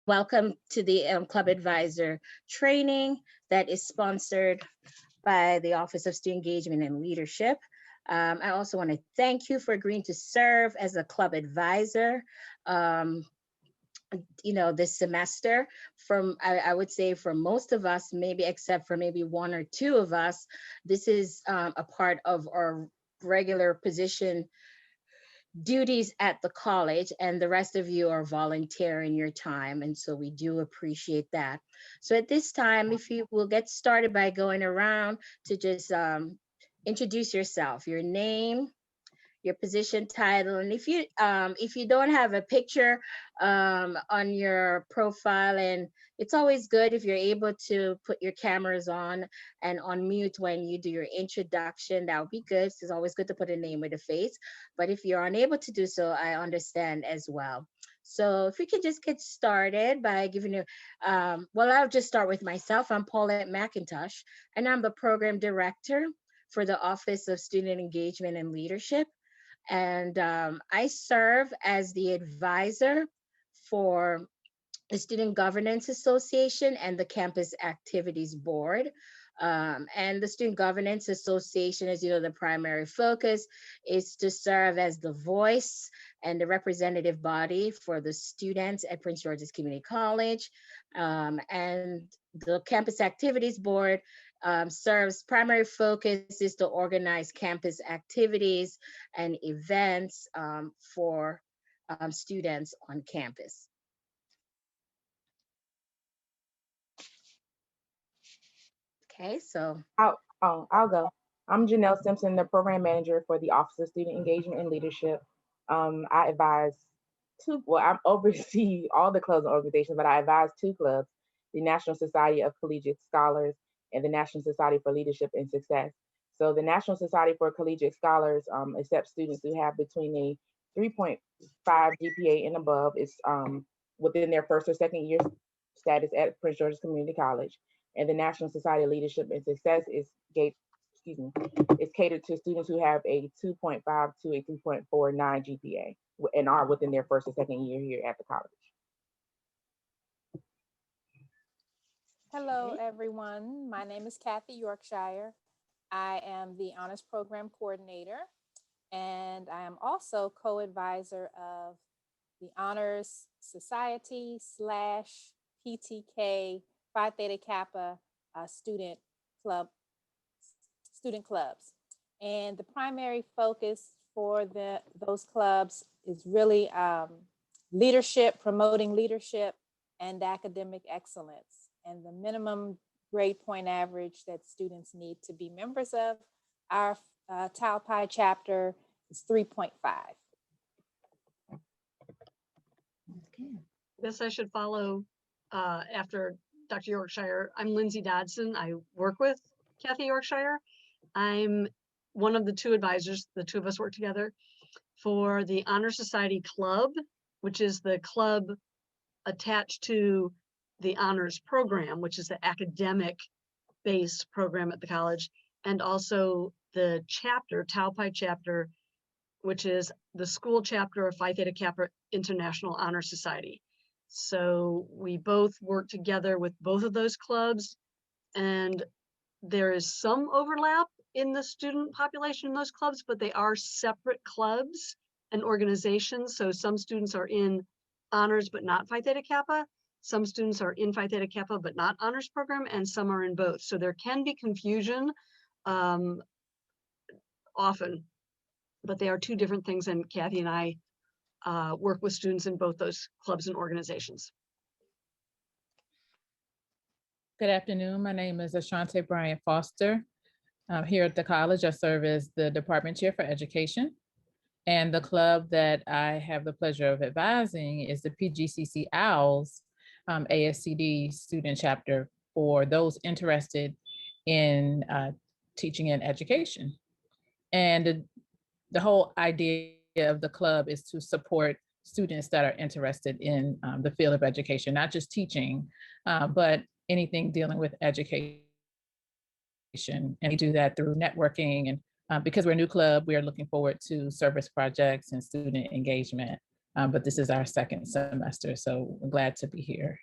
Welcome to the Club Advisor training that is sponsored by the Office of Student Engagement and Leadership. I also want to thank you for agreeing to serve as a club advisor. Um, this semester, I would say for most of us, maybe except for maybe one or two of us, this is a part of our regular position duties at the college, and the rest of you are volunteering your time, and so we do appreciate that. So at this time, if you will get started by going around to just introduce yourself, your name, your position title, and if you don't have a picture on your profile, and it's always good if you're able to put your cameras on and on mute when you do your introduction. That would be good. It's always good to put a name with a face, but if you're unable to do so, I understand as well. So if we can just get started by giving you, I'll just start with myself. I'm Paulette McIntosh, and I'm the program director for the Office of Student Engagement and Leadership, and I serve as the advisor for the Student Governance Association and the Campus Activities Board. And the Student Governance Association, as you know, the primary focus is to serve as the voice and the representative body for the students at Prince George's Community College. And the Campus Activities Board serves primary focus is to organize campus activities and events for students on campus. Okay, so I'll go. I'm Janelle Simpson, the program manager for the Office of Student Engagement and Leadership. I advise I oversee all the clubs and organizations, but I advise two clubs, the National Society of Collegiate Scholars and the National Society for Leadership and Success. So the National Society for Collegiate Scholars accepts students who have between a 3.5 GPA and above. It's within their first or second year status at Prince George's Community College, and the National Society of Leadership and Success is catered to students who have a 2.5 to a 3.49 GPA and are within their first or second year here at the college. Hello, everyone. My name is Kathy Yorkshire. I am the Honors Program Coordinator, and I am also co-advisor of the Honors Society / PTK Phi Theta Kappa student clubs. And the primary focus for those clubs is really leadership, promoting leadership and academic excellence. And the minimum grade point average that students need to be members of our Tau Pi chapter is 3.5. Okay. Guess I should follow after Dr. Yorkshire. I'm Lindsay Dodson. I work with Kathy Yorkshire. I'm one of the two advisors. The two of us work together for the Honor Society Club, which is the club attached to the honors program, which is the academic based program at the college, and also the chapter, Tau Pi chapter, which is the school chapter of Phi Theta Kappa International Honor Society. So we both work together with both of those clubs, and there is some overlap in the student population in those clubs, but they are separate clubs and organizations. So some students are in honors, but not Phi Theta Kappa. Some students are in Phi Theta Kappa, but not honors program, and some are in both. So there can be confusion often, but they are two different things. And Kathy and I work with students in both those clubs and organizations. Good afternoon. My name is Ashante Bryant Foster. Here at the college, I serve as the department chair for education. And the club that I have the pleasure of advising is the PGCC OWLS ASCD student chapter for those interested in teaching and education. And the whole idea of the club is to support students that are interested in the field of education, not just teaching, but anything dealing with education. And we do that through networking. And because we're a new club, we are looking forward to service projects and student engagement but this is our second semester, so we're glad to be here.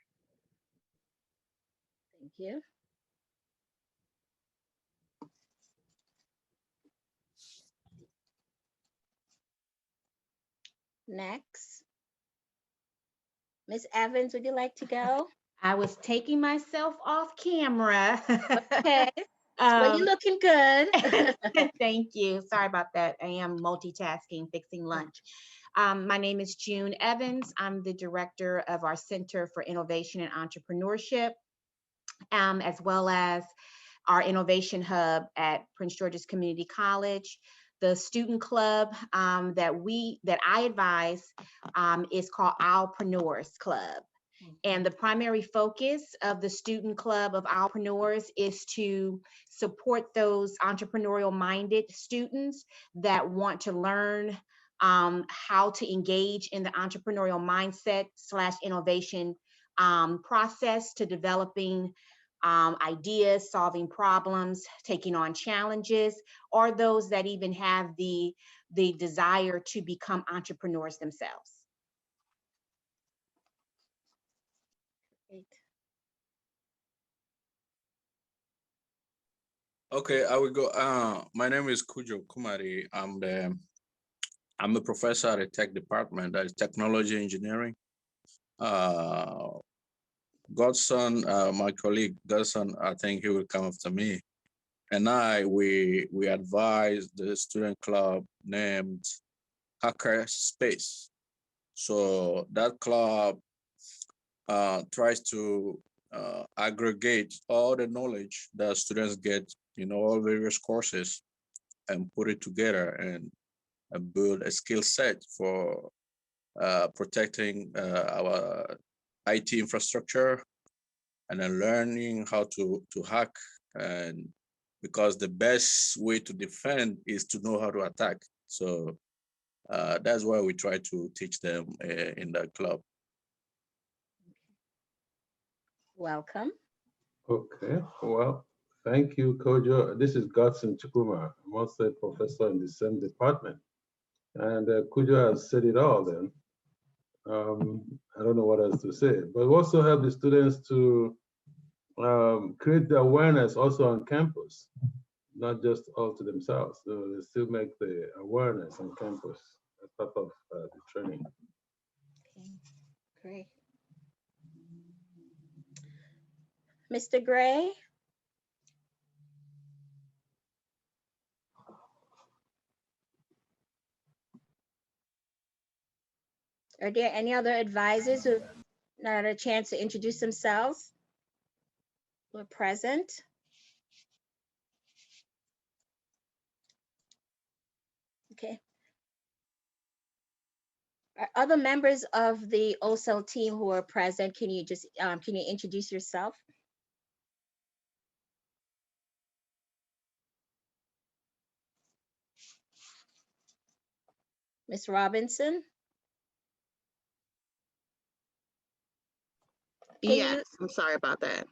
Thank you. Next. Ms. Evans, would you like to go? I was taking myself off camera. Okay. Well, you're looking good. Thank you. Sorry about that. I am multitasking, fixing lunch. My name is June Evans. I'm the director of our Center for Innovation and Entrepreneurship, as well as our Innovation Hub at Prince George's Community College. The student club that I advise is called Owlpreneurs Club. And the primary focus of the student club of Owlpreneurs is to support those entrepreneurial-minded students that want to learn how to engage in the entrepreneurial mindset / innovation process to developing ideas, solving problems, taking on challenges, or those that even have the desire to become entrepreneurs themselves. Great. Okay, I will go. My name is Kujo Kumari. I'm a professor at the tech department, that is technology engineering. Godson, my colleague Godson, I think he will come after me. And we advise the student club named Hacker Space. So that club tries to aggregate all the knowledge that students get, all various courses, and put it together and build a skill set for protecting our IT infrastructure, and then learning how to hack. And because the best way to defend is to know how to attack. So that's why we try to teach them in that club. Welcome. Okay, well, thank you, Kojo. This is Godson Chukuma. I'm also a professor in the same department. And Kojo has said it all then. I don't know what else to say, but we also help the students to create the awareness also on campus, not just all to themselves. So they still make the awareness on campus as part of the training. Okay, great. Mr. Gray? Are there any other advisors who not had a chance to introduce themselves who are present? Okay. Are other members of the OSEL team who are present, can you just, can you introduce yourself? Ms. Robinson? Can Yes, I'm sorry about that.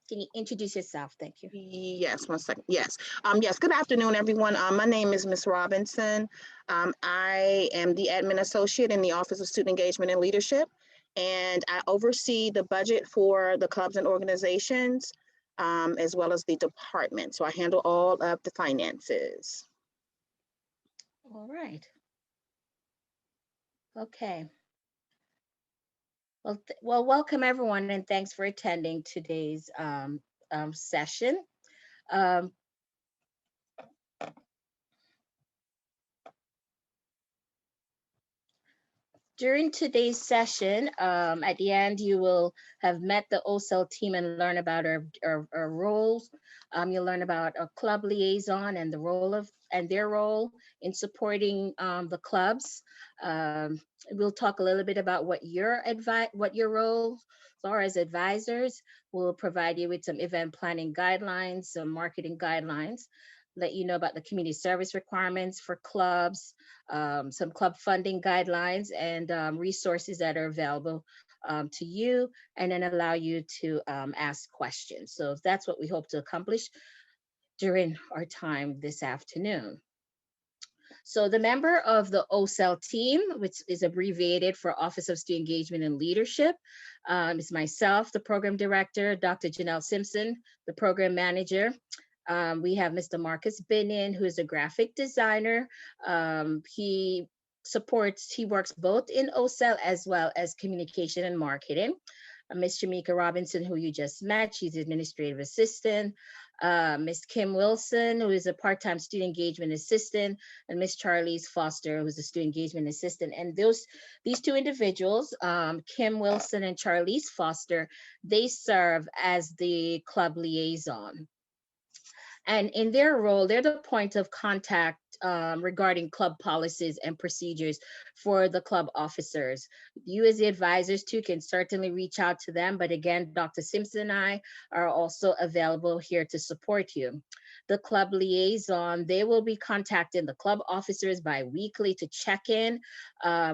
Can you introduce yourself? Thank you. Yes, 1 second. Yes. Yes, good afternoon, everyone. My name is Ms. Robinson. I am the admin associate in the Office of Student Engagement and Leadership, and I oversee the budget for the clubs and organizations, as well as the department. So I handle all of the finances. All right. Okay. Well, welcome everyone, and thanks for attending today's session. During today's session, at the end, you will have met the OSEL team and learn about our roles. You'll learn about a club liaison and their role in supporting the clubs. We'll talk a little bit about what your roles are as advisors. We'll provide you with some event planning guidelines, some marketing guidelines, let you know about the community service requirements for clubs, some club funding guidelines, and resources that are available to you, and then allow you to ask questions. So that's what we hope to accomplish during our time this afternoon. So the member of the OCEL team, which is abbreviated for Office of Student Engagement and Leadership, is myself, the program director, Dr. Janelle Simpson, the program manager. We have Mr. Marcus Binion, who is a graphic designer. He works both in OCEL as well as communication and marketing. Ms. Shamika Robinson, who you just met, she's administrative assistant. Ms. Kim Wilson, who is a part-time student engagement assistant, and Ms. Charlize Foster, who's a student engagement assistant. And these two individuals, Kim Wilson and Charlize Foster, they serve as the club liaison. And in their role, they're the point of contact regarding club policies and procedures for the club officers. You as the advisors too can certainly reach out to them, but again, Dr. Simpson and I are also available here to support you. The club liaison, they will be contacting the club officers bi-weekly to check in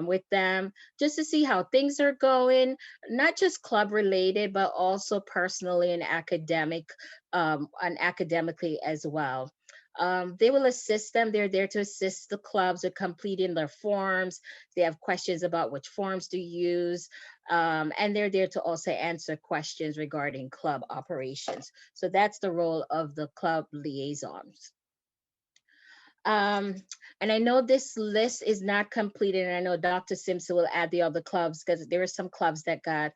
with them, just to see how things are going, not just club related, but also personally and academically as well. They will assist them. They're there to assist the clubs with completing their forms. They have questions about which forms to use. And they're there to also answer questions regarding club operations. So that's the role of the club liaisons. And I know this list is not completed, and I know Dr. Simpson will add the other clubs because there were some clubs that got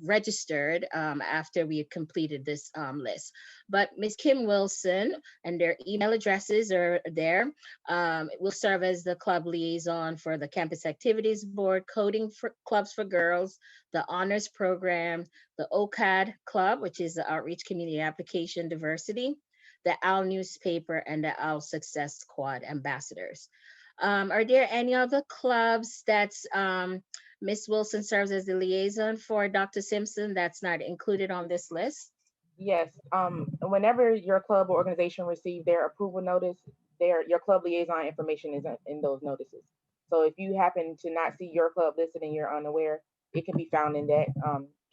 registered after we had completed this list. But Ms. Kim Wilson, and their email addresses are there, will serve as the club liaison for the Campus Activities Board, Coding for Clubs for Girls, the Honors Program, the OCAD Club, which is the Outreach Community Application Diversity, the OWL newspaper, and the OWL Success Squad ambassadors. Are there any other clubs that's Ms. Wilson serves as the liaison for, Dr. Simpson, that's not included on this list? Yes, whenever your club or organization receive their approval notice, your club liaison information is in those notices. So if you happen to not see your club listed and you're unaware, it can be found in that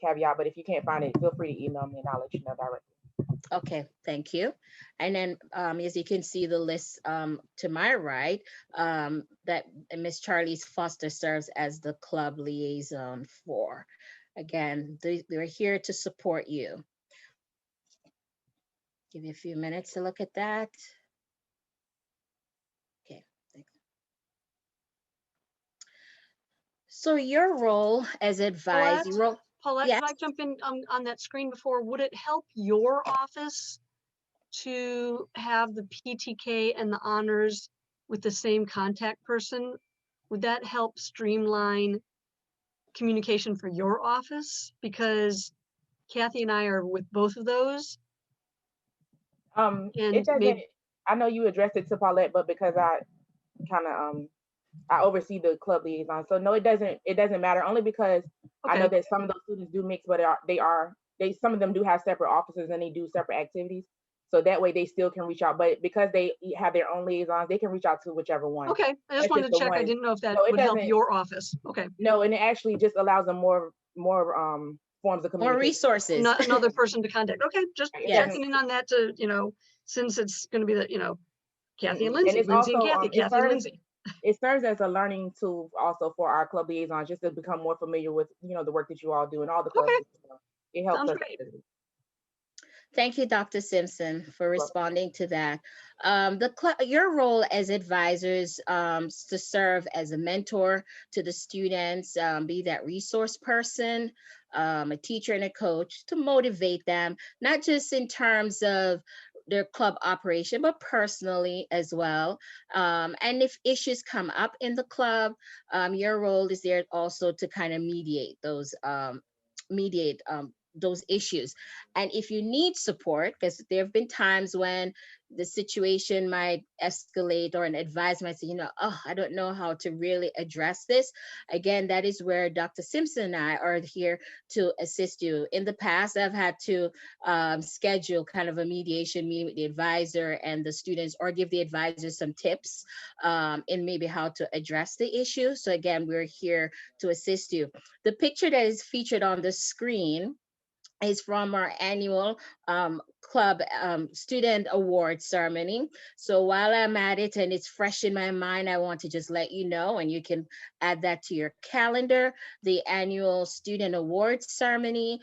caveat. But if you can't find it, feel free to email me and I'll let you know directly. Okay, thank you. And then as you can see the list to my right, that Ms. Charlize Foster serves as the club liaison for. Again, they're here to support you. Give you a few minutes to look at that. Okay, thanks. So your role as advisor, Paulette, yes. can I jump in on that screen before? Would it help your office to have the PTK and the honors with the same contact person? Would that help streamline communication for your office? Because Kathy and I are with both of those. It doesn't, I know you addressed it to Paulette, but because I kind of I oversee the club liaison, so no, it doesn't matter, only because I know that some of those students do mix, but some of them do have separate offices and they do separate activities. So that way they still can reach out, but because they have their own liaisons, they can reach out to whichever one. Okay, I just wanted to check. I didn't know if that would help your office. Okay. No, and it actually just allows them more forms of communication. More resources. Not another person to contact. Okay, just checking in on that to, since it's going to be the, Kathy and Lindsay, Lindsay and Kathy, Kathy and Lindsay. It serves as a learning tool also for our club liaisons, just to become more familiar with, the work that you all do and all the clubs. Okay. It helps. Sounds great. Thank you, Dr. Simpson, for responding to that. Your role as advisors to serve as a mentor to the students, be that resource person, a teacher and a coach, to motivate them, not just in terms of their club operation, but personally as well. And if issues come up in the club, your role is there also to kind of mediate those issues. And if you need support, because there have been times when the situation might escalate or an advisor might say, I don't know how to really address this. Again, that is where Dr. Simpson and I are here to assist you. In the past, I've had to schedule kind of a mediation meeting with the advisor and the students, or give the advisor some tips in maybe how to address the issue. So again, we're here to assist you. The picture that is featured on the screen is from our annual club student award ceremony. So while I'm at it and it's fresh in my mind, I want to just let you know, and you can add that to your calendar. The annual student award ceremony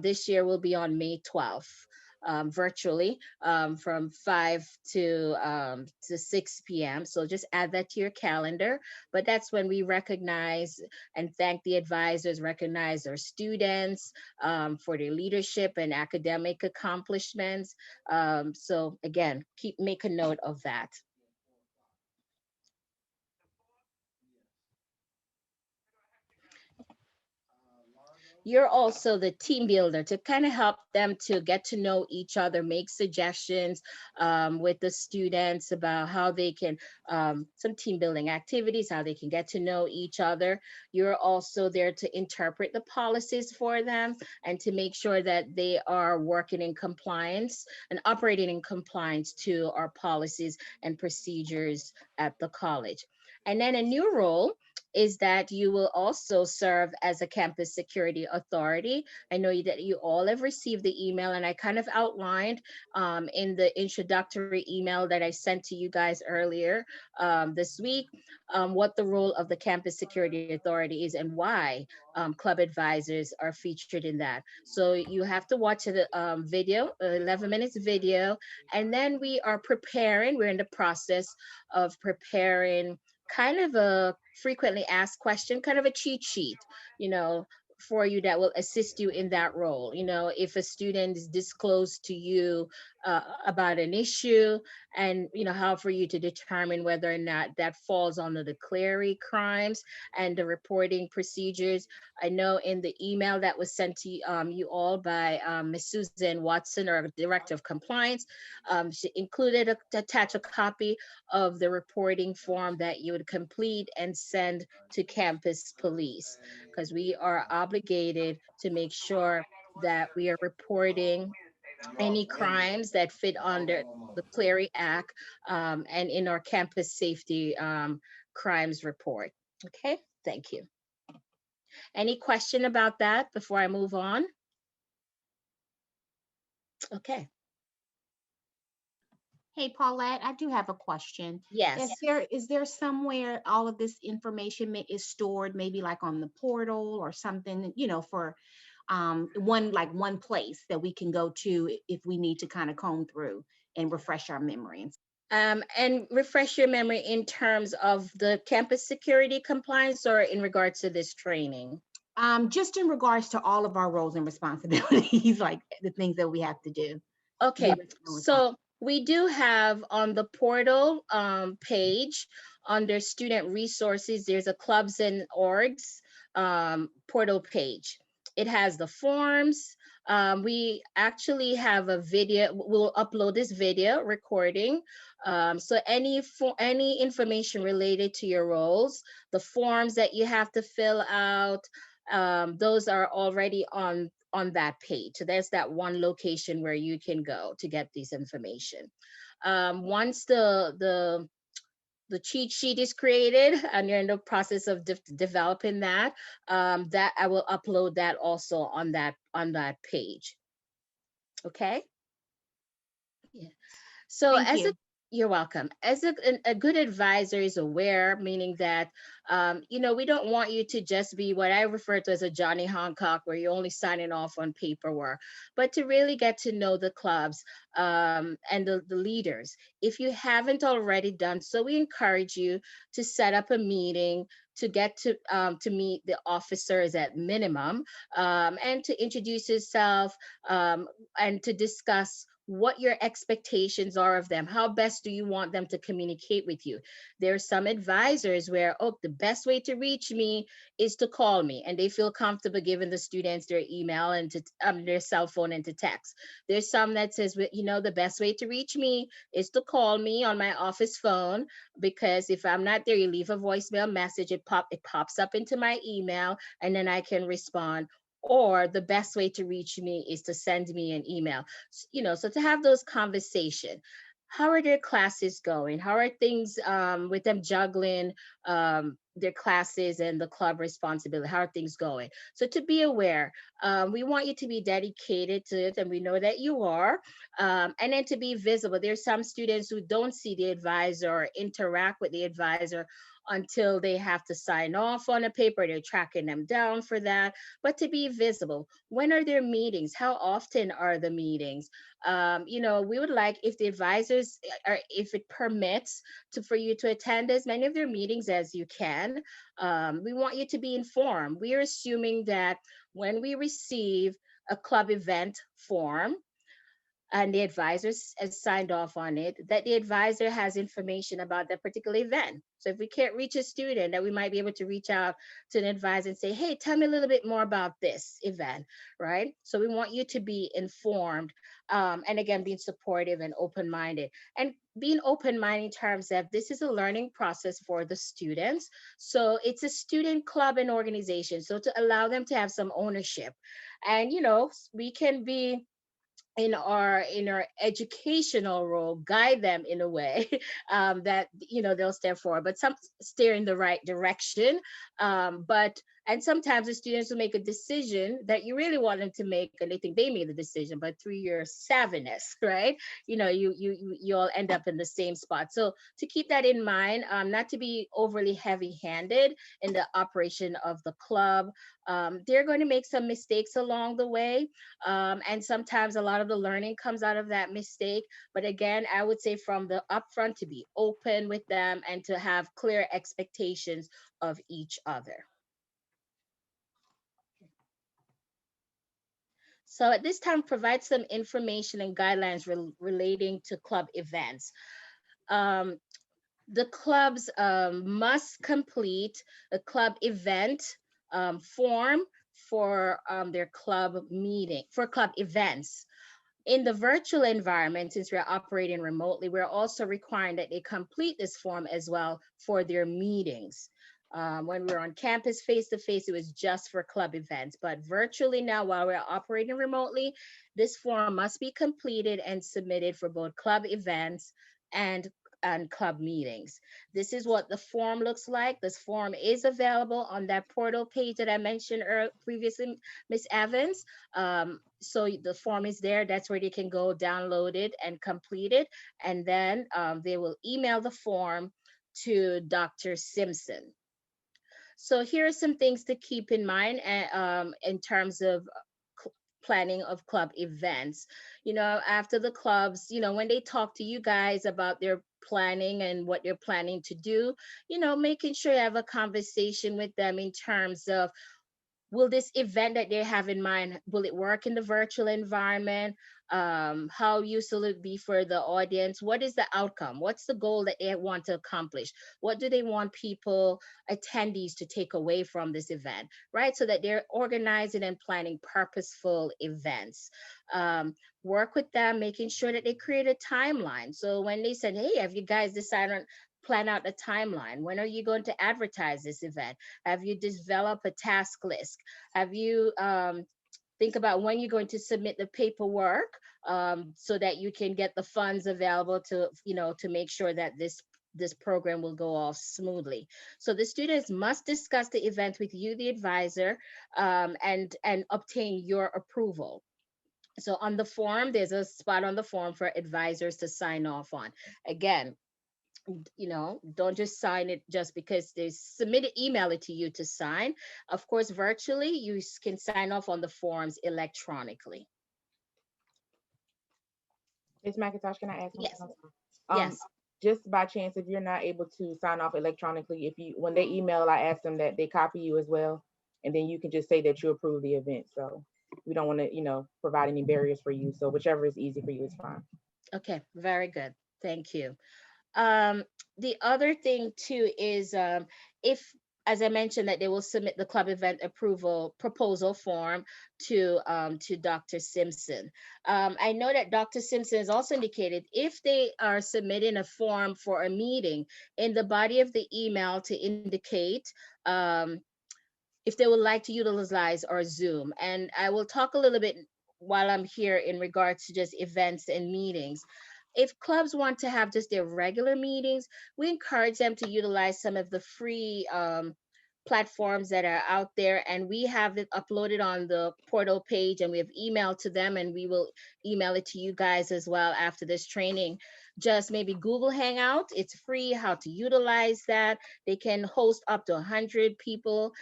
this year will be on May 12th. Virtually from 5 to 6 p.m. So just add that to your calendar. But that's when we recognize and thank the advisors, recognize our students for their leadership and academic accomplishments. So again, make a note of that. You're also the team builder to kind of help them to get to know each other, make suggestions with the students about how they can, some team building activities, how they can get to know each other. You're also there to interpret the policies for them and to make sure that they are working in compliance and operating in compliance to our policies and procedures at the college. And then a new role is that you will also serve as a campus security authority. I know that you all have received the email, and I kind of outlined in the introductory email that I sent to you guys earlier this week what the role of the campus security authority is and why club advisors are featured in that. So you have to watch the video, 11 minutes video, and then we're in the process of preparing kind of a frequently asked question, kind of a cheat sheet, for you that will assist you in that role. If a student is disclosed to you about an issue, and how for you to determine whether or not that falls under the Clery crimes and the reporting procedures. I know in the email that was sent to you all by Ms. Susan Watson, our Director of Compliance, she included attach a copy of the reporting form that you would complete and send to campus police, because we are obligated to make sure that we are reporting any crimes that fit under the Clery Act and in our campus safety crimes report. Okay, thank you. Any question about that before I move on? Okay. Hey, Paulette, I do have a question. Yes. Is there somewhere all of this information is stored, maybe like on the portal or something, for one place that we can go to if we need to kind of comb through and refresh our memories? And refresh your memory in terms of the campus security compliance or in regards to this training? Just in regards to all of our roles and responsibilities, like the things that we have to do. Okay, so we do have on the portal page under student resources, there's a clubs and orgs portal page. It has the forms. We actually have a video, we'll upload this video recording. So any information related to your roles, the forms that you have to fill out, those are already on that page. So there's that one location where you can go to get this information. Once the cheat sheet is created and you're in the process of developing that, that I will upload that also on that page. Okay. Yeah. So Thank you. You're welcome. As a good advisor is aware, meaning that, we don't want you to just be what I refer to as a Johnny Hancock, where you're only signing off on paperwork, but to really get to know the clubs and the leaders. If you haven't already done so, we encourage you to set up a meeting to get to meet the officers at minimum and to introduce yourself and to discuss what your expectations are of them. How best do you want them to communicate with you? There are some advisors where, the best way to reach me is to call me, and they feel comfortable giving the students their email and to their cell phone and to text. There's some that says, the best way to reach me is to call me on my office phone, because if I'm not there, you leave a voicemail message, it pops up into my email, and then I can respond. Or the best way to reach me is to send me an email. So to have those conversations. how are their classes going? How are things with them juggling their classes and the club responsibility? How are things going? So to be aware, we want you to be dedicated to it, and we know that you are. And then to be visible. There's some students who don't see the advisor or interact with the advisor until they have to sign off on a paper. They're tracking them down for that. But to be visible, when are their meetings? How often are the meetings? You know, we would like, if the advisors are, if it permits for you to attend as many of their meetings as you can. We want you to be informed. We are assuming that when we receive a club event form, and the advisor has signed off on it, that the advisor has information about that particular event. So if we can't reach a student, that we might be able to reach out to an advisor and say, hey, tell me a little bit more about this event, right? So we want you to be informed, and again, being supportive and open-minded. And being open-minded in terms of this is a learning process for the students. So it's a student club and organization. So to allow them to have some ownership. And, you know, we can be in our educational role, guide them in a way that, you know, they'll step forward, but some steer in the right direction. And sometimes the students will make a decision that you really want them to make, and they think they made the decision, but through your savviness, right? You know, you all end up in the same spot. So to keep that in mind, not to be overly heavy-handed in the operation of the club. They're going to make some mistakes along the way. And sometimes a lot of the learning comes out of that mistake. But again, I would say from the upfront to be open with them and to have clear expectations of each other. So at this time, provide some information and guidelines relating to club events. The clubs must complete a club event form for their club meeting, for club events. In the virtual environment, since we're operating remotely, we're also requiring that they complete this form as well for their meetings. When we were on campus face-to-face, it was just for club events, but virtually now, while we're operating remotely, this form must be completed and submitted for both club events and club meetings. This is what the form looks like. This form is available on that portal page that I mentioned previously, Ms. Evans. So the form is there. That's where they can go download it and complete it. And then they will email the form to Dr. Simpson. So here are some things to keep in mind in terms of planning of club events. You know, after the clubs, you know, when they talk to you guys about their planning and what they're planning to do, you know, making sure you have a conversation with them in terms of, will this event that they have in mind, will it work in the virtual environment? How useful will it be for the audience? What is the outcome? What's the goal that they want to accomplish? What do they want people, attendees, to take away from this event, right? So that they're organizing and planning purposeful events. Work with them, making sure that they create a timeline. So when they said, hey, have you guys decided on, plan out a timeline? When are you going to advertise this event? Have you developed a task list? Have you think about when you're going to submit the paperwork so that you can get the funds available to, you know, to make sure that this program will go off smoothly. So the students must discuss the event with you, the advisor, and obtain your approval. So on the form, there's a spot on the form for advisors to sign off on. Again, you know, don't just sign it just because they email it to you to sign. Of course, virtually, you can sign off on the forms electronically. Ms. McIntosh, can I ask Yes. something? Yes. Just by chance, if you're not able to sign off electronically, when they email, I ask them that they copy you as well, and then you can just say that you approve the event. So we don't want to, you know, provide any barriers for you. So whichever is easy for you is fine. Okay, very good. Thank you. The other thing too is if, as I mentioned, that they will submit the club event approval proposal form to Dr. Simpson. I know that Dr. Simpson has also indicated if they are submitting a form for a meeting, in the body of the email to indicate if they would like to utilize our Zoom. And I will talk a little bit while I'm here in regards to just events and meetings. If clubs want to have just their regular meetings, we encourage them to utilize some of the free platforms that are out there, and we have it uploaded on the portal page, and we have emailed to them, and we will email it to you guys as well after this training. Just maybe Google Hangout, it's free, how to utilize that. They can host up to 100 people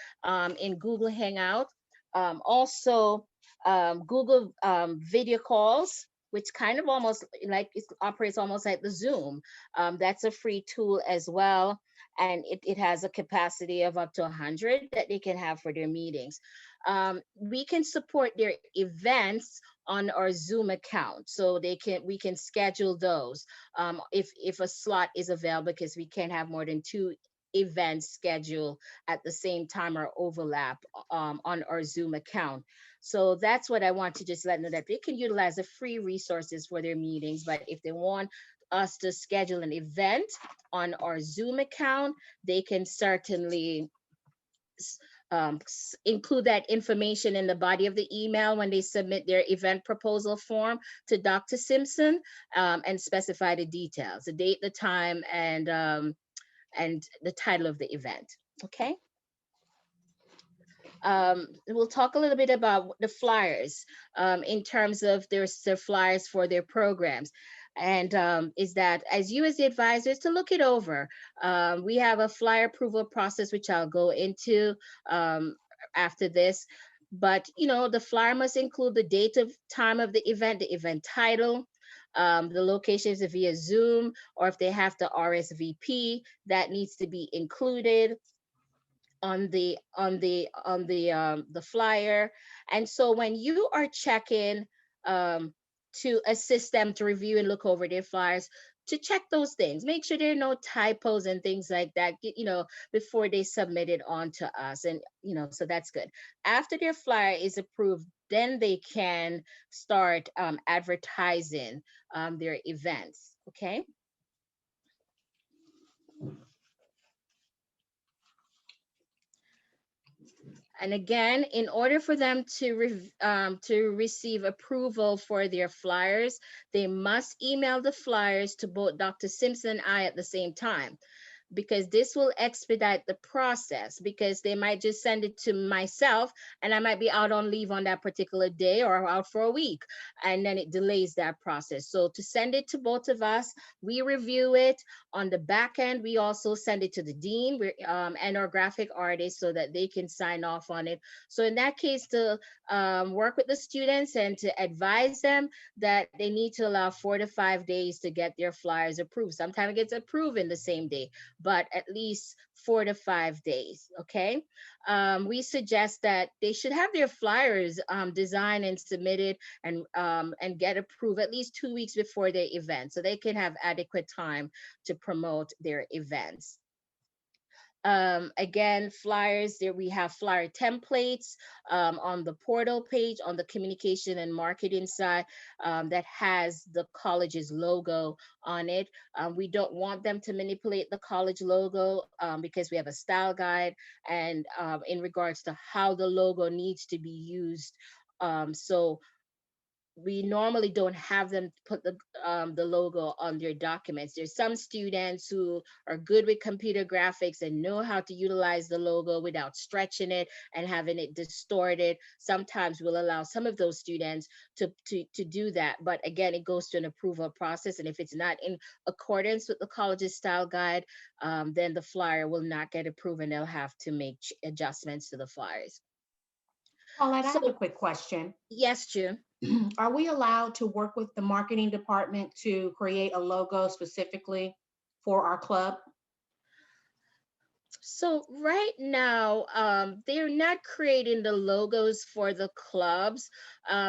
in Google Hangout. Also, Google video calls, which kind of almost like it operates almost like the Zoom. That's a free tool as well. And it has a capacity of up to 100 that they can have for their meetings. We can support their events on our Zoom account, so we can schedule those if a slot is available, because we can't have more than 2 events scheduled at the same time or overlap on our Zoom account. So that's what I want to just let them know, that they can utilize the free resources for their meetings. But if they want us to schedule an event on our Zoom account, they can certainly include that information in the body of the email when they submit their event proposal form to Dr. Simpson, and specify the details, the date, the time, and the title of the event. Okay. We'll talk a little bit about the flyers in terms of their flyers for their programs. And is that as you as the advisors to look it over. We have a flyer approval process, which I'll go into after this. But, the flyer must include the date of time of the event title, the locations via Zoom, or if they have to RSVP, that needs to be included on the flyer. And so when you are checking to assist them to review and look over their flyers, to check those things, make sure there are no typos and things like that, before they submit it on to us. And, so that's good. After their flyer is approved, then they can start advertising their events. Okay. And again, in order for them to receive approval for their flyers, they must email the flyers to both Dr. Simpson and I at the same time, because this will expedite the process, because they might just send it to myself and I might be out on leave on that particular day or out for a week, and then it delays that process. So to send it to both of us, we review it. On the back end, we also send it to the dean and our graphic artist so that they can sign off on it. So in that case, to work with the students and to advise them that they need to allow 4 to 5 days to get their flyers approved. Sometimes it gets approved in the same day, but at least 4 to 5 days. Okay. We suggest that they should have their flyers designed and submitted and get approved at least 2 weeks before their event, so they can have adequate time to promote their events. Again, flyers, there we have flyer templates on the portal page on the communication and marketing side that has the college's logo on it. We don't want them to manipulate the college logo because we have a style guide and in regards to how the logo needs to be used. So we normally don't have them put the logo on their documents. There's some students who are good with computer graphics and know how to utilize the logo without stretching it and having it distorted. Sometimes we'll allow some of those students to do that. But again, it goes to an approval process. And if it's not in accordance with the college's style guide, then the flyer will not get approved and they'll have to make adjustments to the flyers. Paulette, I have a quick question. Yes, June. Are we allowed to work with the marketing department to create a logo specifically for our club? So right now, they're not creating the logos for the clubs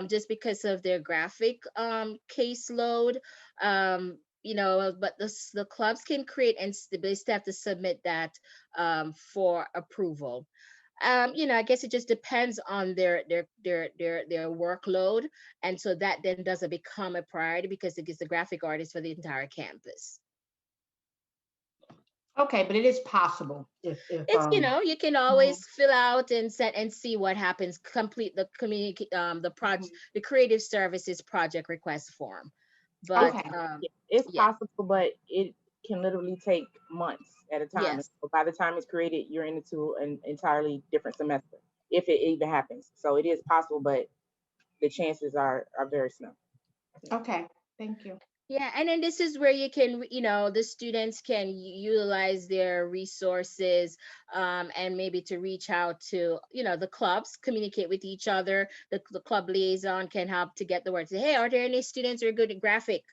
just because of their graphic caseload. But the clubs can create, and they still have to submit that for approval. I guess it just depends on their workload, and so that then doesn't become a priority because it gives the graphic artist for the entire campus. Okay, but it is possible if It's you can always fill out and set and see what happens. Complete the the creative services project request form. but Okay. It's yeah, possible, but it can literally take months at a time. yes. So by the time it's created, you're into an entirely different semester, if it even happens. So it is possible, but the chances are very slim. Okay, thank you. Yeah, and then this is where you can, the students can utilize their resources, and maybe to reach out to, the clubs, communicate with each other. The club liaison can help to get the word. Say, hey, are there any students who are good at graphic,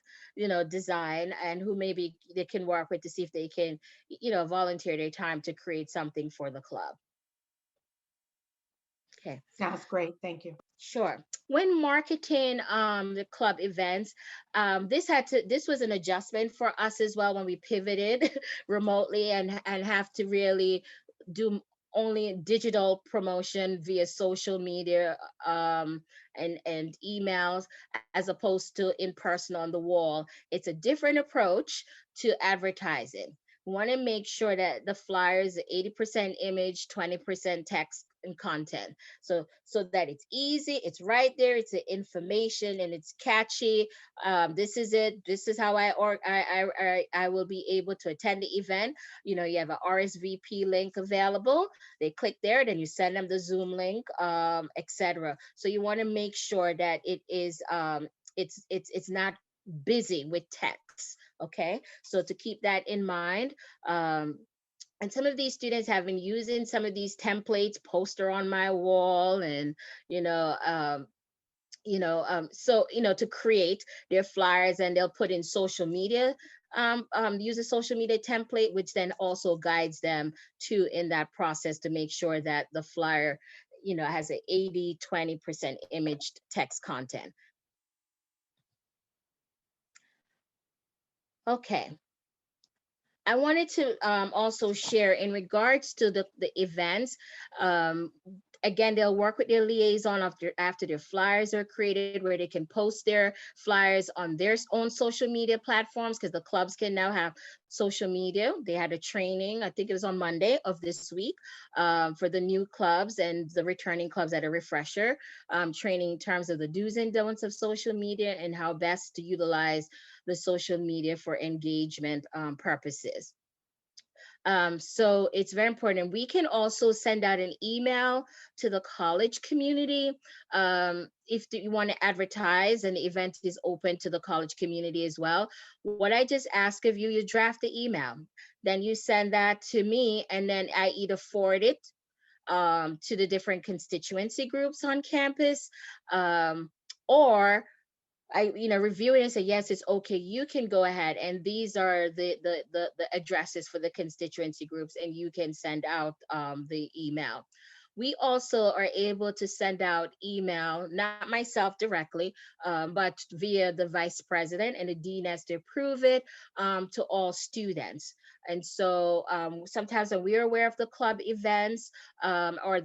design, and who maybe they can work with to see if they can, volunteer their time to create something for the club. Okay. Sounds great. Thank you. Sure. When marketing the club events, this was an adjustment for us as well when we pivoted remotely and have to really do only digital promotion via social media, and emails, as opposed to in person on the wall. It's a different approach to advertising. We want to make sure that the flyers are 80% image, 20% text and content, so that it's easy, it's right there, it's the information, and it's catchy. This is it, this is how I will be able to attend the event. You have a RSVP link available. They click there, then you send them the Zoom link, etc. So you want to make sure that it is, it's not busy with text. Okay, so to keep that in mind, and some of these students have been using some of these templates, poster on my wall, and to create their flyers, and they'll put in social media, use a social media template, which then also guides them to in that process to make sure that the flyer, has a 80-20% image text content. Okay. I wanted to also share in regards to the events. Again, they'll work with their liaison after their flyers are created, where they can post their flyers on their own social media platforms, because the clubs can now have social media. They had a training, I think it was on Monday of this week, for the new clubs and the returning clubs at a refresher, training in terms of the do's and don'ts of social media and how best to utilize the social media for engagement purposes. So it's very important. We can also send out an email to the college community, if you want to advertise and the event is open to the college community as well. What I just ask of you, you draft the email, then you send that to me, and then I either forward it to the different constituency groups on campus, or I, review it and say, yes, it's okay. You can go ahead, and these are the addresses for the constituency groups, and you can send out the email. We also are able to send out email, not myself directly, but via the vice president and the dean has to approve it, to all students. And so sometimes when we're aware of the club events, or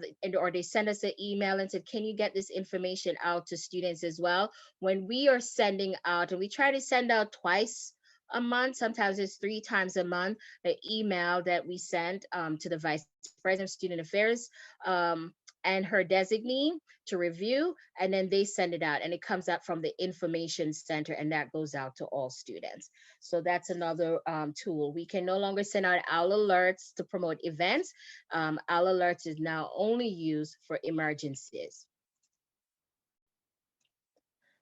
they send us an email and said, can you get this information out to students as well? When we are sending out, and we try to send out twice a month, sometimes it's 3 times a month, the email that we sent to the vice president of student affairs, and her designee to review, and then they send it out, and it comes out from the information center, and that goes out to all students. So that's another tool. We can no longer send out OWL alerts to promote events. OWL alerts is now only used for emergencies.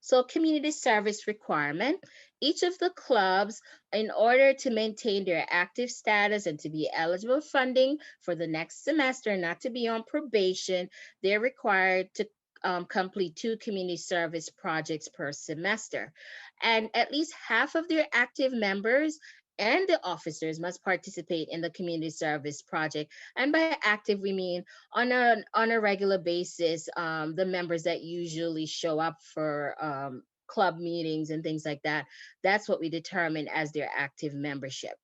So community service requirement. Each of the clubs, in order to maintain their active status and to be eligible funding for the next semester, not to be on probation, they're required to complete 2 community service projects per semester. And at least half of their active members and the officers must participate in the community service project. And by active, we mean on a regular basis, the members that usually show up for club meetings and things like that. That's what we determine as their active membership.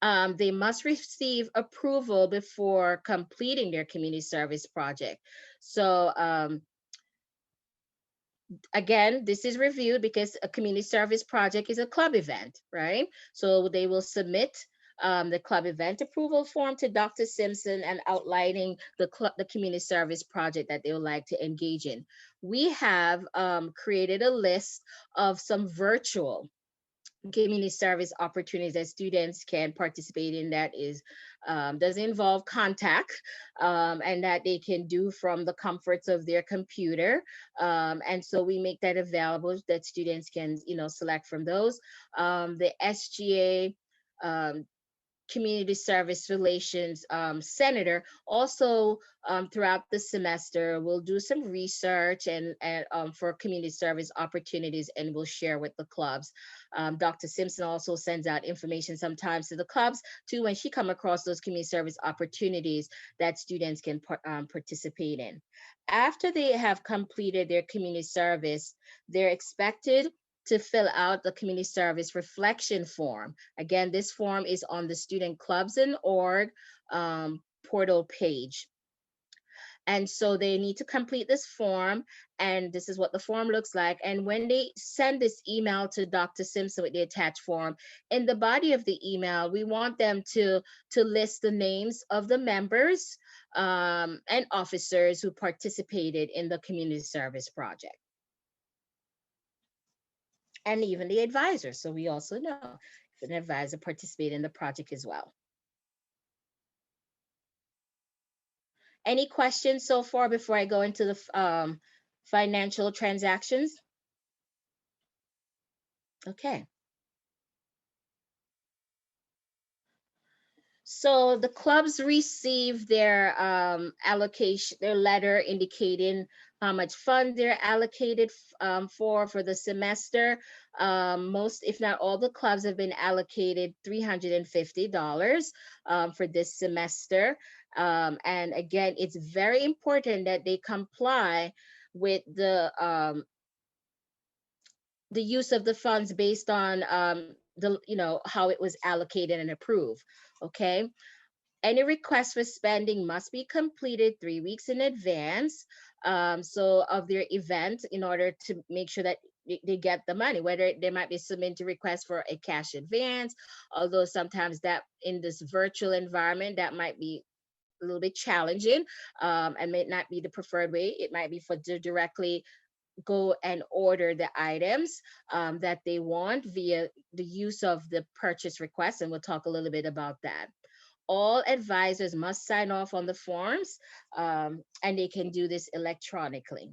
They must receive approval before completing their community service project. So again, this is reviewed because a community service project is a club event, right? So they will submit the club event approval form to Dr. Simpson and outlining the community service project that they would like to engage in. We have created a list of some virtual community service opportunities that students can participate in that is doesn't involve contact, and that they can do from the comforts of their computer, and so we make that available that students can select from those. The SGA Community Service Relations Senator also throughout the semester will do some research and for community service opportunities, and will share with the clubs. Dr. Simpson also sends out information sometimes to the clubs too when she come across those community service opportunities that students can participate in. After they have completed their community service, they're expected to fill out the community service reflection form. Again, this form is on the Student Clubs and Org portal page. And so they need to complete this form, and this is what the form looks like. And when they send this email to Dr. Simpson with the attached form, in the body of the email, we want them to list the names of the members and officers who participated in the community service project, and even the advisor. So we also know if an advisor participated in the project as well. Any questions so far before I go into the financial transactions? Okay. So the clubs receive their allocation, their letter indicating how much funds they're allocated for the semester. Most, if not all, the clubs have been allocated $350 for this semester. And again, it's very important that they comply with the use of the funds based on how it was allocated and approved. Okay. Any request for spending must be completed 3 weeks in advance, so of their event, in order to make sure that they get the money. Whether they might be submitting a request for a cash advance, although sometimes that in this virtual environment that might be a little bit challenging, and may not be the preferred way. It might be for directly go and order the items that they want via the use of the purchase request, and we'll talk a little bit about that. All advisors must sign off on the forms, and they can do this electronically.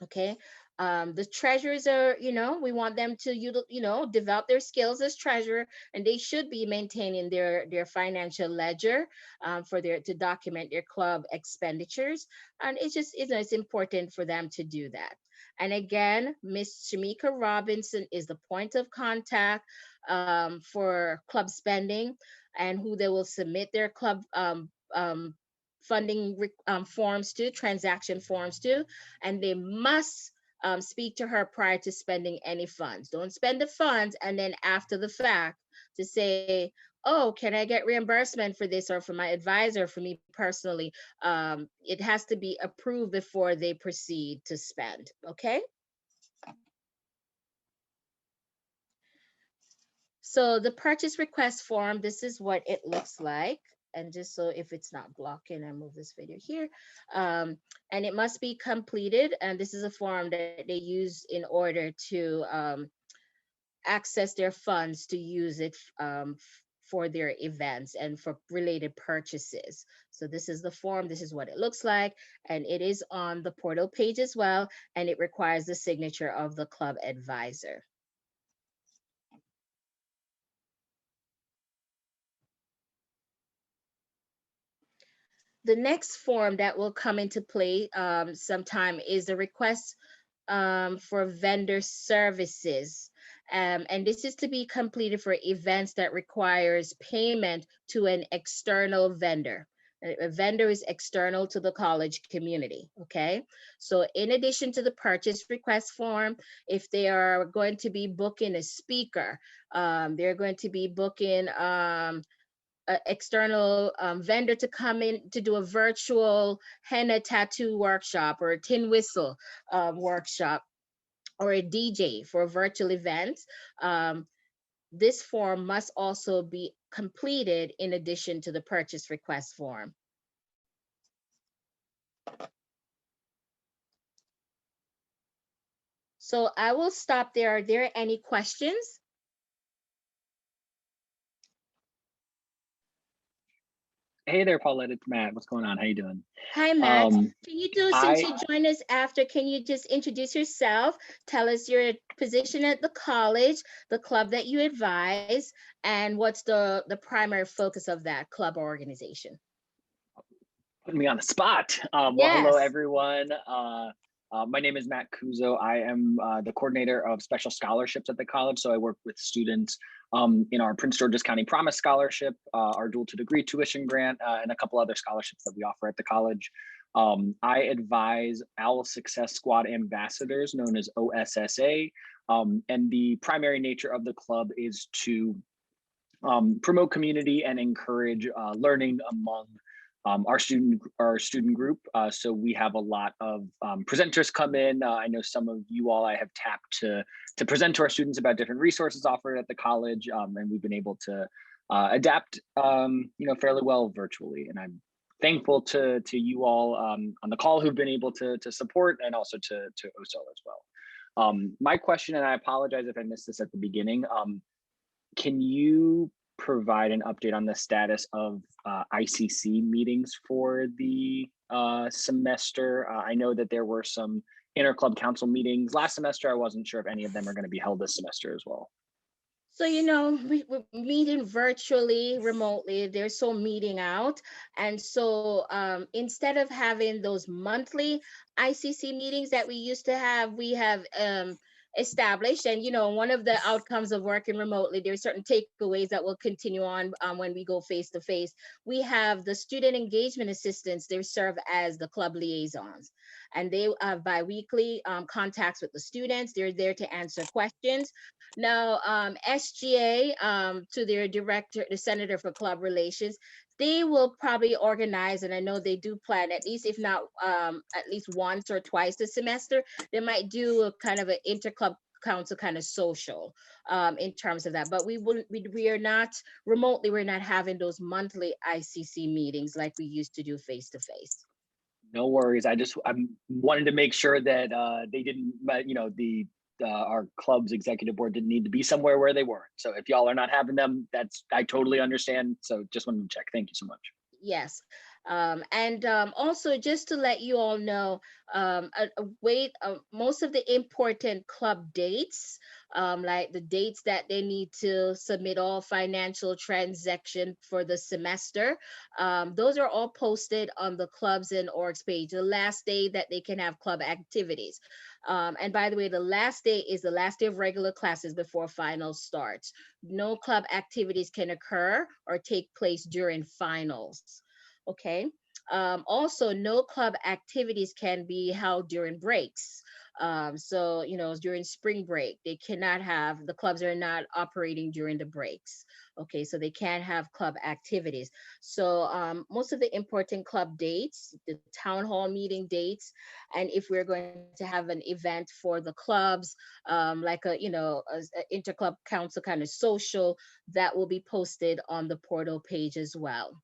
Okay. The treasurers are, we want them to, develop their skills as treasurer, and they should be maintaining their financial ledger to document their club expenditures. And it's important for them to do that. And again, Miss Shamika Robinson is the point of contact for club spending, and who they will submit their club funding forms to, transaction forms to, and they must speak to her prior to spending any funds. Don't spend the funds and then after the fact to say, oh, can I get reimbursement for this, or for my advisor, for me personally? It has to be approved before they proceed to spend, okay? So the purchase request form, this is what it looks like. And just so if it's not blocking, I move this video here. And it must be completed. And this is a form that they use in order to access their funds to use it for their events and for related purchases. So this is the form, this is what it looks like. And it is on the portal page as well. And it requires the signature of the club advisor. The next form that will come into play sometime is the request for vendor services. And this is to be completed for events that requires payment to an external vendor. A vendor is external to the college community, okay? So in addition to the purchase request form, if they are going to be booking a speaker, they're going to be booking external vendor to come in to do a virtual henna tattoo workshop, or a tin whistle workshop, or a DJ for a virtual event. this form must also be completed in addition to the purchase request form. So I will stop there. Are there any questions? Hey there, Paulette. It's Matt. What's going on? How you doing? Hi, Matt. Um, Can you do, I since you joined us after, can you just introduce yourself? Tell us your position at the college, the club that you advise, and what's the primary focus of that club or organization? Putting me on the spot. Well, hello, Yes. everyone. My name is Matt Kuzo. I am the coordinator of special scholarships at the college. So I work with students in our Prince George's County Promise Scholarship, our dual to degree tuition grant, and a couple other scholarships that we offer at the college. I advise OWL Success Squad ambassadors, known as OSSA. And the primary nature of the club is to promote community and encourage learning among our student group. So we have a lot of presenters come in. I know some of you all I have tapped to present to our students about different resources offered at the college, and we've been able to adapt, fairly well virtually. And I'm thankful to you all on the call who've been able to support, and also to OSOL as well. My question, and I apologize if I missed this at the beginning, can you provide an update on the status of ICC meetings for the semester? I know that there were some interclub council meetings last semester. I wasn't sure if any of them are going to be held this semester as well. So, we're meeting virtually, remotely. They're still meeting out. And so instead of having those monthly ICC meetings that we used to have, we have established, and one of the outcomes of working remotely, there are certain takeaways that will continue on when we go face to face. We have the student engagement assistants. They serve as the club liaisons, and they have bi-weekly contacts with the students. They're there to answer questions. Now, SGA, to their director, the Senator for Club Relations, they will probably organize, and I know they do plan, at least if not at least once or twice a semester, they might do a kind of an interclub council kind of social in terms of that. But we are not remotely, we're not having those monthly ICC meetings like we used to do face to face. No worries. I wanted to make sure that they didn't, our club's executive board didn't need to be somewhere where they weren't. So if y'all are not having them, I totally understand. So just wanted to check. Thank you so much. Yes. And also just to let you all know, most of the important club dates, like the dates that they need to submit all financial transaction for the semester, those are all posted on the clubs and orgs page, the last day that they can have club activities. And by the way, the last day is the last day of regular classes before finals starts. No club activities can occur or take place during finals. Okay. Also, no club activities can be held during breaks. So, during spring break, they cannot have, the clubs are not operating during the breaks. Okay, so they can't have club activities. So most of the important club dates, the town hall meeting dates, and if we're going to have an event for the clubs, like a interclub council kind of social, that will be posted on the portal page as well.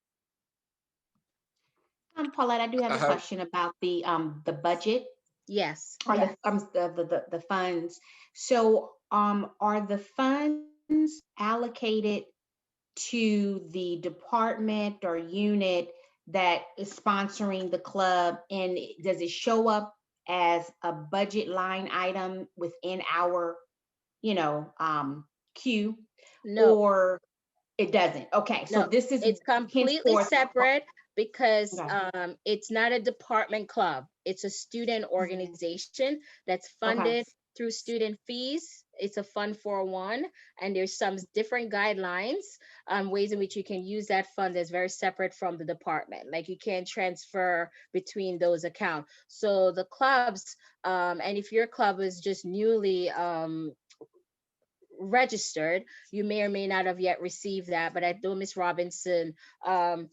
Paulette, I do have a question about the budget. Yes. Or the funds. So are the funds allocated to the department or unit that is sponsoring the club, and does it show up as a budget line item within our queue? No. Or it doesn't? Okay, so No, this is it's completely henceforth- separate because Okay. it's not a department club. It's a student organization that's funded through student fees. It's a Fund 401, and there's some different guidelines, ways in which you can use that fund that's very separate from the department. Like you can't transfer between those accounts. So the clubs, and if your club is just newly registered, you may or may not have yet received that, but I know Ms. Robinson, the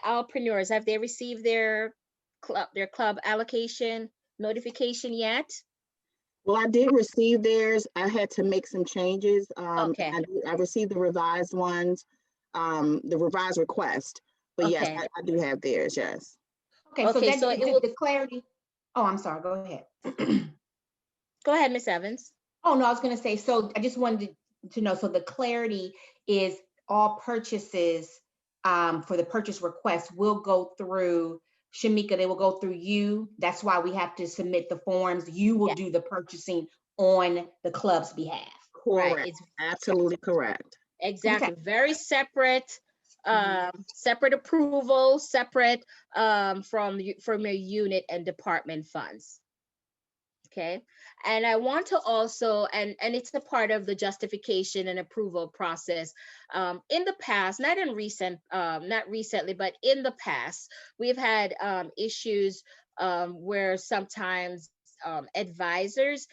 Alpreneurs, have they received their club allocation notification yet? Well, I did receive theirs. I had to make some changes. Okay, I received the revised ones, the revised request. But yes, okay, I do have theirs, yes. Okay, so okay, that, so it will, the clarity, oh, I'm sorry, go ahead. go ahead, Miss Evans. Oh, no, I was gonna say, so I just wanted to know, so the clarity is all purchases for the purchase request will go through Shamika, they will go through you. That's why we have to submit the forms. You will Yeah, do the purchasing on the club's behalf. right, Correct. it's Absolutely correct. Okay. exactly, very separate, Mhm. separate approval, separate from your unit and department funds. Okay, and I want to also, and it's a part of the justification and approval process. In the past, not in recent, not recently, but in the past, we've had issues where sometimes advisors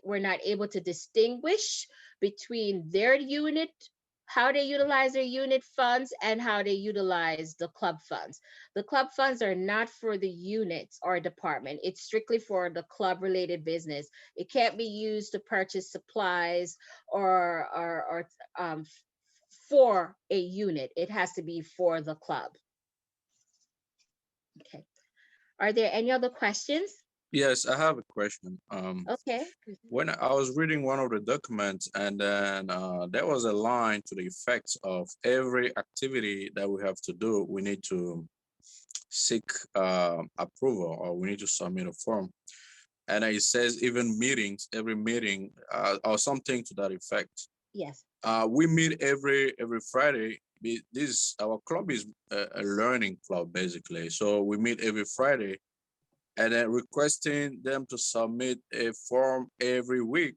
were not able to distinguish between their unit, how they utilize their unit funds and how they utilize the club funds. The club funds are not for the units or department. It's strictly for the club related business. It can't be used to purchase supplies or for a unit. It has to be for the club. Okay. Are there any other questions? Yes, I have a question. Okay. When I was reading one of the documents, and then there was a line to the effect of every activity that we have to do, we need to seek approval, or we need to submit a form. And it says even meetings, every meeting, or something to that effect. Yes. We meet every Friday. This our club is a learning club basically. So we meet every Friday, and then requesting them to submit a form every week.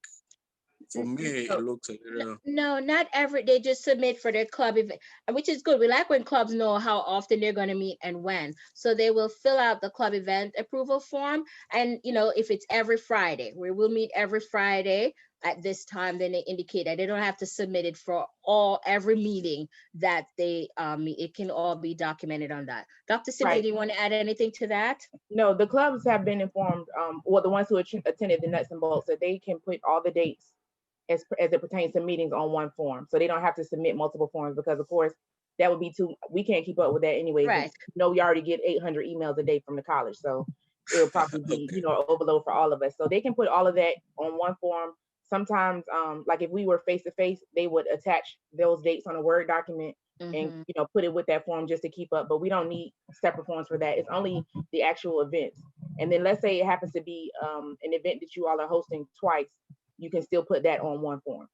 For me, it So looks a little. no, not every, they just submit for their club event, which is good. We like when clubs know how often they're going to meet and when. So they will fill out the club event approval form. And, if it's every Friday, we will meet every Friday at this time, then they indicate that they don't have to submit it for every meeting that they meet. It can all be documented on that. Dr. Simpson, Right. do you want to add anything to that? No, the clubs have been informed, well, the ones who attended the nuts and bolts, that they can put all the dates as it pertains to meetings on one form. So they don't have to submit multiple forms, because of course that would be we can't keep up with that anyways. Right. We already get 800 emails a day from the college. So it would probably be, Okay. overload for all of us. So they can put all of that on one form. Sometimes, like if we were face to face, they would attach those dates on a Word document and, Mhm. put it with that form just to keep up. But we don't need separate forms for that. It's only the actual events. And then let's say it happens to be an event that you all are hosting twice, you can still put that on one form.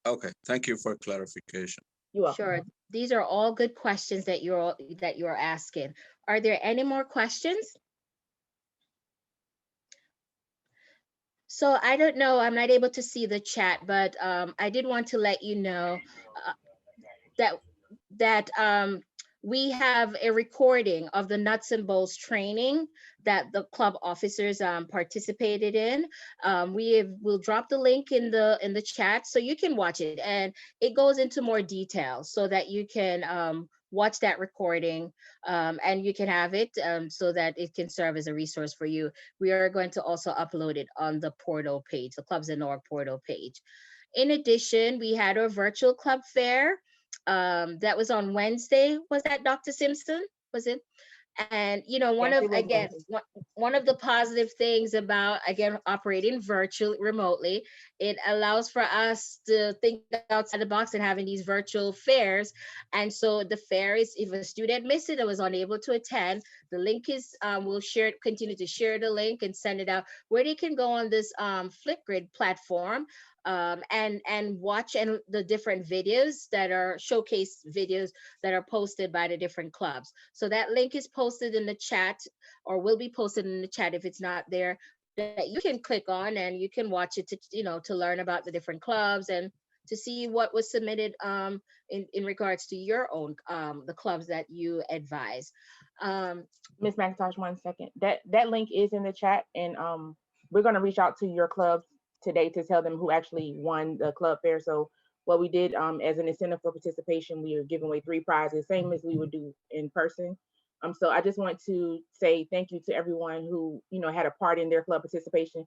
Okay. Thank you for clarification. You're welcome. Sure. These are all good questions that you're asking. Are there any more questions? So I don't know, I'm not able to see the chat, but I did want to let you know that we have a recording of the nuts and bolts training that the club officers participated in. We'll drop the link in the chat so you can watch it, and it goes into more detail so that you can watch that recording, and you can have it so that it can serve as a resource for you. We are going to also upload it on the portal page, the Clubs and Org portal page. In addition, we had our virtual club fair that was on Wednesday. Was that Dr. Simpson? Was it? And Yes, it was Wednesday. one of the positive things about, again, operating virtually remotely, it allows for us to think outside the box and having these virtual fairs. And so the fair is, if a student missed it or was unable to attend, the link is we'll continue to share the link and send it out where they can go on this Flipgrid platform and watch the different videos that are showcase videos that are posted by the different clubs. So that link is posted in the chat, or will be posted in the chat if it's not there, that you can click on and you can watch it to learn about the different clubs and to see what was submitted in regards to your own the clubs that you advise. Ms. McIntosh, 1 second. That link is in the chat, and we're going to reach out to your clubs today to tell them who actually won the club fair. So what we did as an incentive for participation, we are giving away 3 prizes, same as we would do in person. So I just want to say thank you to everyone who had a part in their club participation.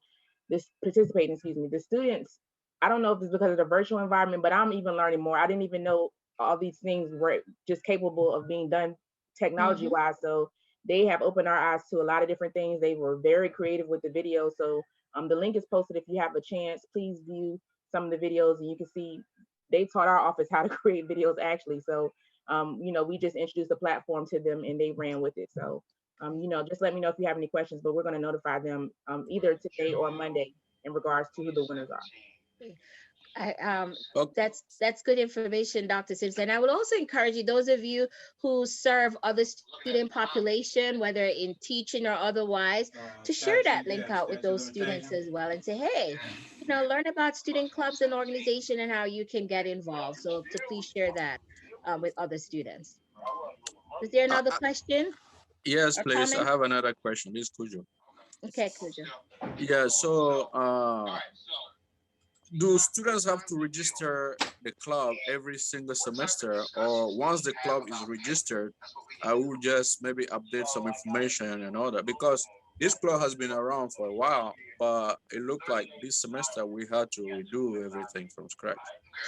participating, excuse me, the students, I don't know if it's because of the virtual environment, but I'm even learning more. I didn't even know all these things were just capable of being done technology wise. So they have opened our eyes to a lot of different things. They were very creative with the video. So the link is posted. If you have a chance, please view some of the videos, and you can see they taught our office how to create videos actually. So we just introduced the platform to them and they ran with it. So just let me know if you have any questions, but we're going to notify them either today or Monday in regards to who the winners are. That's good information, Dr. Simpson. I would also encourage you, those of you who serve other student population, whether in teaching or otherwise, to share that link out with those students as well and say, hey, learn about student clubs and organization and how you can get involved. So to please share that with other students. Is there another question? Yes, or please. I comment? have another question. This is Kujo. Okay, Kujo. Yeah, so do students have to register the club every single semester, or once the club is registered, I will just maybe update some information and all that? Because this club has been around for a while, but it looked like this semester we had to redo everything from scratch.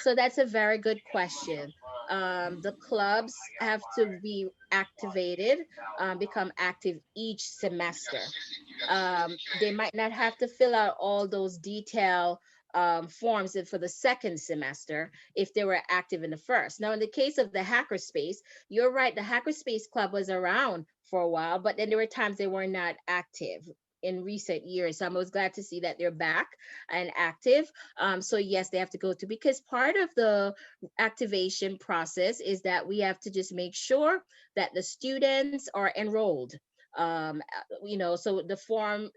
So that's a very good question. The clubs have to be activated, become active each semester. They might not have to fill out all those detail forms for the second semester if they were active in the first. Now, in the case of the Hackerspace, you're right, the Hackerspace Club was around for a while, but then there were times they were not active in recent years. So I was glad to see that they're back and active. So yes, they have to go to, because part of the activation process is that we have to just make sure that the students are enrolled. So the form,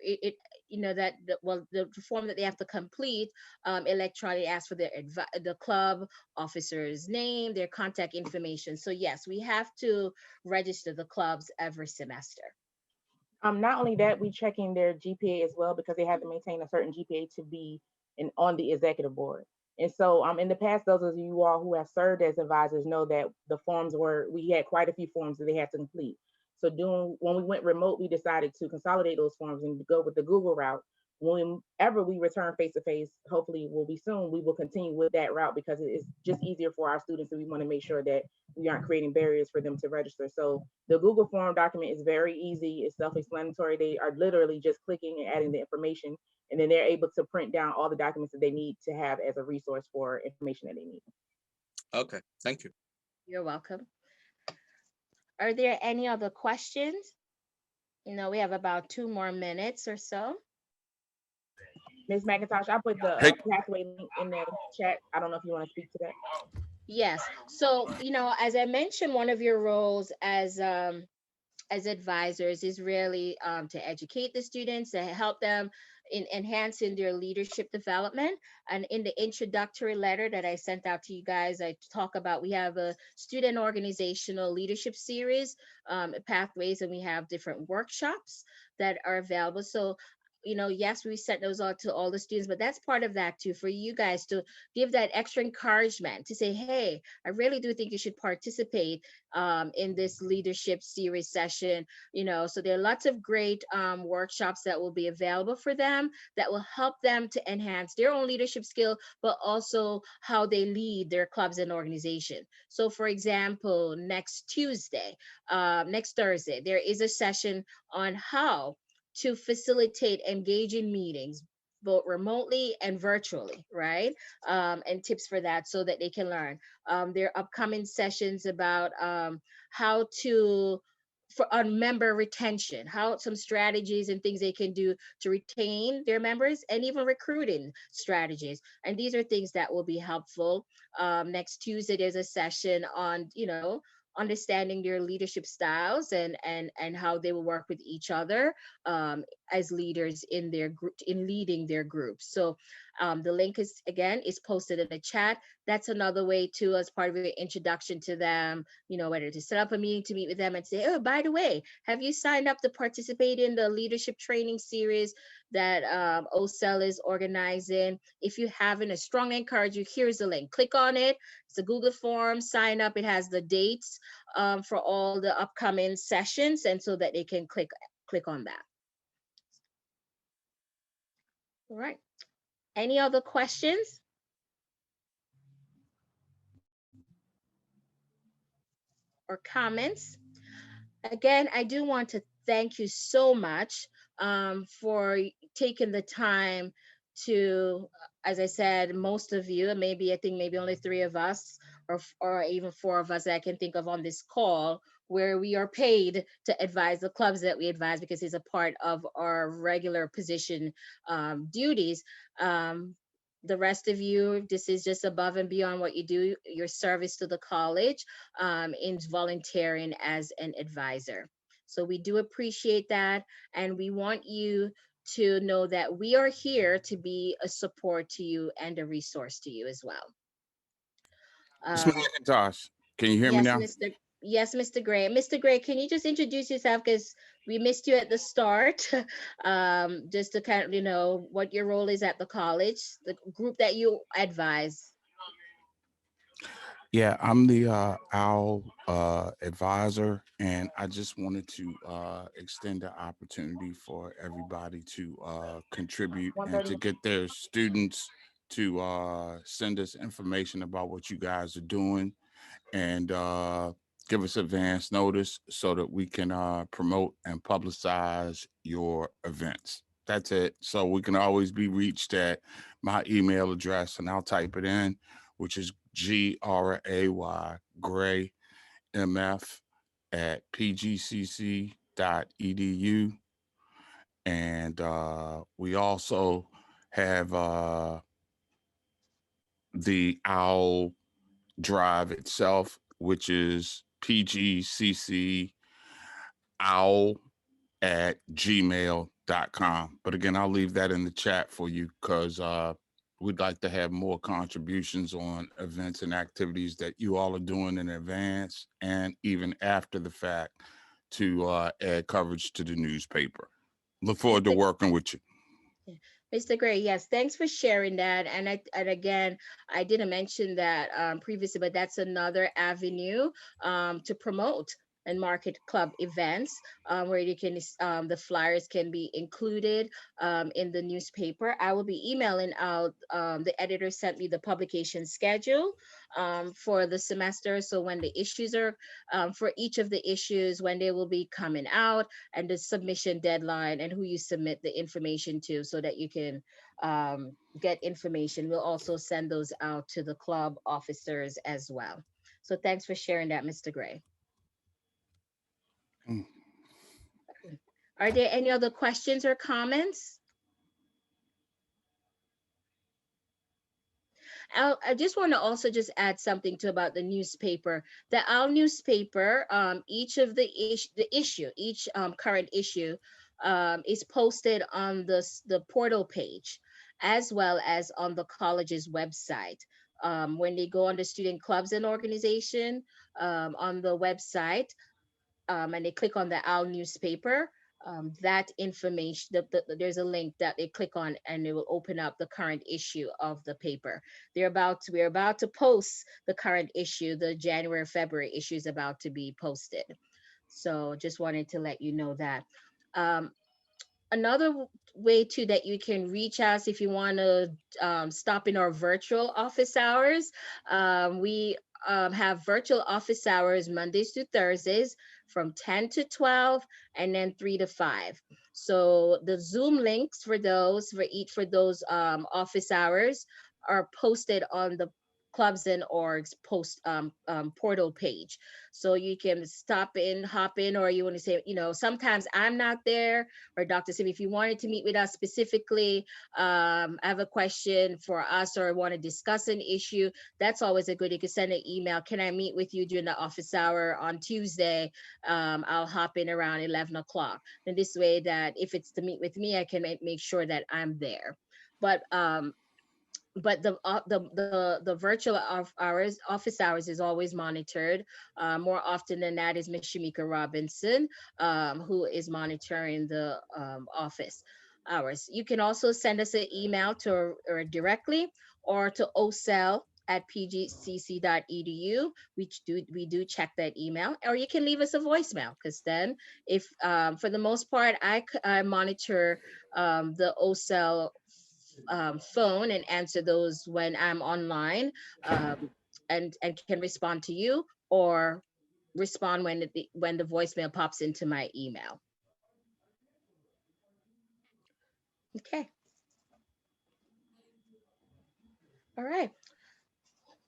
the form that they have to complete electronically asks for the club officer's name, their contact information. So yes, we have to register the clubs every semester. Not only that, we checking their GPA as well, because they have to maintain a certain GPA to be on the executive board. And so in the past, those of you all who have served as advisors know that we had quite a few forms that they had to complete. So when we went remote, we decided to consolidate those forms and go with the Google route. Whenever we return face-to-face, hopefully will be soon, we will continue with that route, because it's just easier for our students, and we want to make sure that we aren't creating barriers for them to register. So the Google form document is very easy. It's self-explanatory. They are literally just clicking and adding the information, and then they're able to print down all the documents that they need to have as a resource for information that they need. Okay, thank you. You're welcome. Are there any other questions? We have about 2 more minutes or so. Ms. McIntosh, I put the pathway link in the chat. I don't know if you want to speak to that. Yes. So, as I mentioned, one of your roles as advisors is really to educate the students, to help them in enhancing their leadership development. And in the introductory letter that I sent out to you guys, I talk about, we have a student organizational leadership series, pathways, and we have different workshops that are available. So yes, we sent those out to all the students, but that's part of that too, for you guys to give that extra encouragement to say, hey, I really do think you should participate in this leadership series session. So there are lots of great workshops that will be available for them that will help them to enhance their own leadership skill, but also how they lead their clubs and organization. So for example, next Thursday, there is a session on how to facilitate engaging meetings, both remotely and virtually, right? And tips for that so that they can learn. There are upcoming sessions about how to, on member retention, some strategies and things they can do to retain their members, and even recruiting strategies. And these are things that will be helpful. Next Tuesday, there's a session on, understanding their leadership styles and how they will work with each other as leaders in their group, in leading their groups. So the link is posted in the chat. That's another way too, as part of your introduction to them, whether to set up a meeting to meet with them and say, oh, by the way, have you signed up to participate in the leadership training series that OCEL is organizing? If you haven't, I strongly encourage you, here's the link. Click on it. It's a Google form, sign up. It has the dates for all the upcoming sessions, and so that they can click on that. All right. Any other questions? Or comments? Again, I do want to thank you so much for taking the time to, as I said, most of you, and maybe I think maybe only 3 of us, or even 4 of us that I can think of on this call, where we are paid to advise the clubs that we advise because it's a part of our regular position duties. The rest of you, this is just above and beyond what you do, your service to the college in volunteering as an advisor. So we do appreciate that. And we want you to know that we are here to be a support to you and a resource to you as well. Ms. McIntosh, can you hear me Yes, now? Mr. Gray. Mr. Gray, can you just introduce yourself because we missed you at the start, just to kind of, you know, what your role is at the college, the group that you advise. Yeah, I'm the OWL advisor, and I just wanted to extend the opportunity for everybody to contribute and to get their students to send us information about what you guys are doing and give us advance notice so that we can promote and publicize your events. That's it. So we can always be reached at my email address, and I'll type it in, which is GRAY MF at pgcc.edu. And we also have the OWL Drive itself, which is pgccowl@gmail.com. But again, I'll leave that in the chat for you because we'd like to have more contributions on events and activities that you all are doing in advance and even after the fact to add coverage to the newspaper. Look forward to working with you. Mr. Gray, yes, thanks for sharing that. And again, I didn't mention that previously, but that's another avenue to promote and market club events where you can, the flyers can be included in the newspaper. I will be emailing out, the editor sent me the publication schedule for the semester. So when the issues are, for each of the issues, when they will be coming out and the submission deadline and who you submit the information to so that you can get information. We'll also send those out to the club officers as well. So thanks for sharing that, Mr. Gray. Are there any other questions or comments? I just want to also just add something to about the newspaper. The OWL newspaper, each of the issue, each current issue is posted on the portal page, as well as on the college's website. When they go on the student clubs and organization on the website, and they click on the OWL newspaper, that information, there's a link that they click on and it will open up the current issue of the paper. We're about to post the current issue. The January, February issue is about to be posted. So just wanted to let you know that. Another way too that you can reach us if you want to stop in our virtual office hours. We have virtual office hours Mondays to Thursdays from 10 to 12 and then 3 to 5. So the Zoom links for those office hours are posted on the Clubs and Orgs post portal page. So you can stop in, hop in, or you want to say, you know, sometimes I'm not there, or Dr. Sim, if you wanted to meet with us specifically, have a question for us or want to discuss an issue, that's always a good, you can send an email. Can I meet with you during the office hour on Tuesday? I'll hop in around 11 o'clock. And this way that if it's to meet with me, I can make sure that I'm there. But the virtual office hours is always monitored. More often than that is Ms. Shamika Robinson, who is monitoring the office hours. You can also send us an email to or directly or to ocel@pgcc.edu. We do check that email, or you can leave us a voicemail, because then if for the most part I monitor the OCEL phone and answer those when I'm online, and can respond to you, or respond when the voicemail pops into my email. Okay. All right.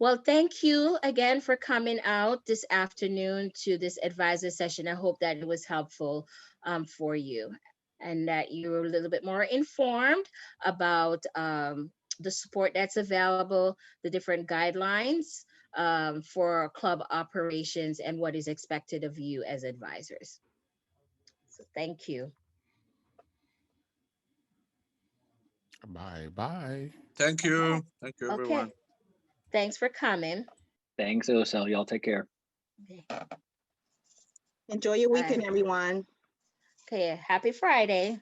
Well, thank you again for coming out this afternoon to this advisor session. I hope that it was helpful for you, and that you were a little bit more informed about the support that's available, the different guidelines for club operations, and what is expected of you as advisors. So thank you. Bye-bye. Thank you. Thank you, Okay. everyone. Thanks for coming. Thanks, OSL. Y'all take care. Okay. Enjoy your weekend, Bye. everyone. Okay, happy Friday.